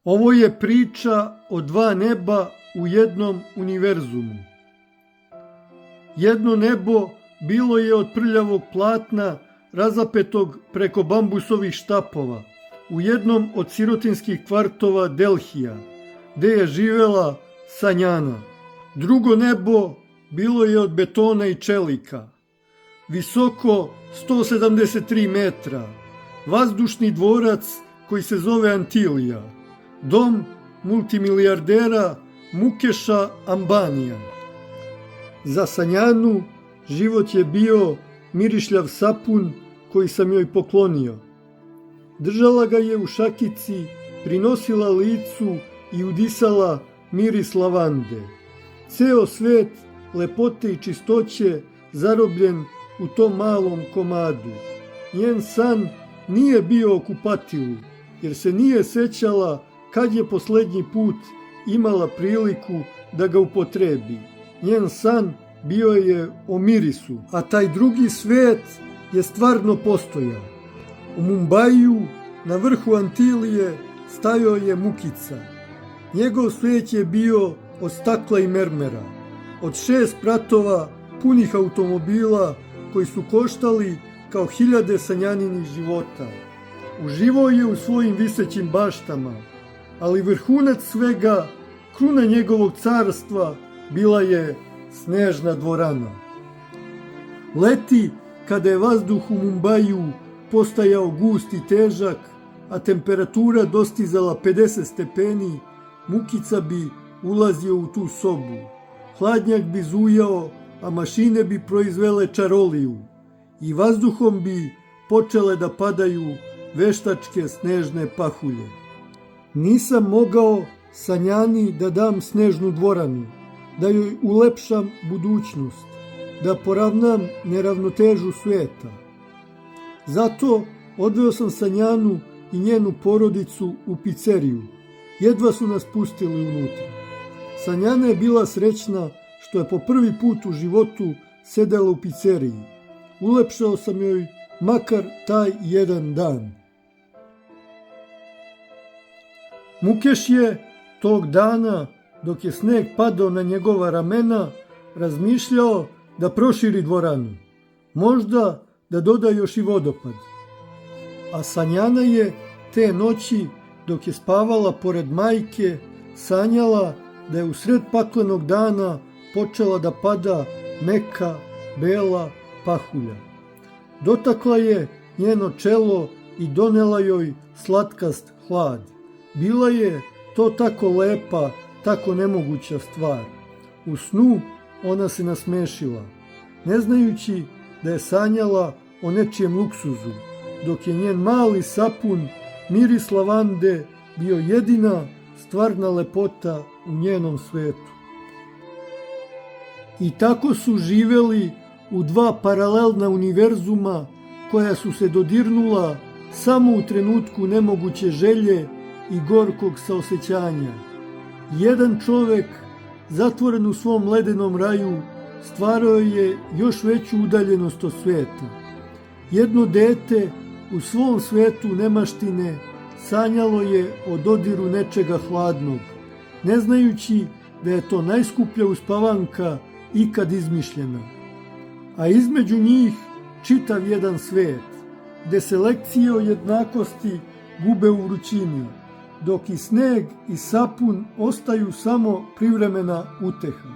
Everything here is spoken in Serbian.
Ovo je priča o dva neba u jednom univerzumu. Jedno nebo bilo je od prljavog platna razapetog preko bambusovih štapova u jednom od sirotinskih kvartova Delhija, gde je živela Sanjana. Drugo nebo bilo je od betona i čelika, visoko 173 metra, vazdušni dvorac koji se zove Antilija, dom multimilijardera Mukeša Ambanija. Za Sanjanu život je bio mirišljav sapun koji sam joj poklonio. Držala ga je u šakici, prinosila licu i udisala miris lavande. Ceo svet lepote i čistoće zarobljen u tom malom komadu. Njen san nije bio o kupatilu, jer se nije sećala kad je poslednji put imala priliku da ga upotrebi. Njen san bio je o mirisu, a taj drugi svet je stvarno postojao. U Mumbaiju, na vrhu Antilije, stajao je Mukica. Njegov svet je bio od stakla i mermera, od 6 pratova punih automobila koji su koštali kao hiljade Sanjaninih života. Uživao je u svojim visećim baštama, ali vrhunac svega, kruna njegovog carstva, bila je snežna dvorana. Leti, kada je vazduh u Mumbaju postajao gust i težak, a temperatura dostizala 50 stepeni, Mukica bi ulazio u tu sobu. Hladnjak bi zujao, a mašine bi proizvele čaroliju i vazduhom bi počele da padaju veštačke snežne pahulje. Nisam mogao Sanjani da dam snežnu dvoranu, da joj ulepšam budućnost, da poravnam neravnotežu sveta. Zato odveo sam Sanjanu i njenu porodicu u pizzeriju. Jedva su nas pustili unutra. Sanjana je bila srećna što je po prvi put u životu sedela u pizzeriji. Ulepšao sam joj makar taj jedan dan. Mukeš je tog dana, dok je sneg padao na njegova ramena, razmišljao da proširi dvoranu, možda da doda još i vodopad. A Sanjana je te noći, dok je spavala pored majke, sanjala da je usred paklenog dana počela da pada meka, bela pahulja. Dotakla je njeno čelo i donela joj slatkast hlad. Bila je to tako lepa, tako nemoguća stvar. U snu ona se nasmešila, ne znajući da je sanjala o nečijem luksuzu, dok je njen mali sapun, miris lavande, bio jedina stvarna lepota u njenom svetu. I tako su živeli u dva paralelna univerzuma koja su se dodirnula samo u trenutku nemoguće želje i gorkog saosećanja. Jedan čovek, zatvoren u svom ledenom raju, stvarao je još veću udaljenost od sveta. Jedno dete u svom svetu nemaštine sanjalo je o dodiru nečega hladnog, ne znajući da je to najskuplja uspavanka ikad izmišljena. A između njih čitav jedan svet, gde se lekcije o jednakosti gube u vrućini, dok i sneg i sapun ostaju samo privremena uteha.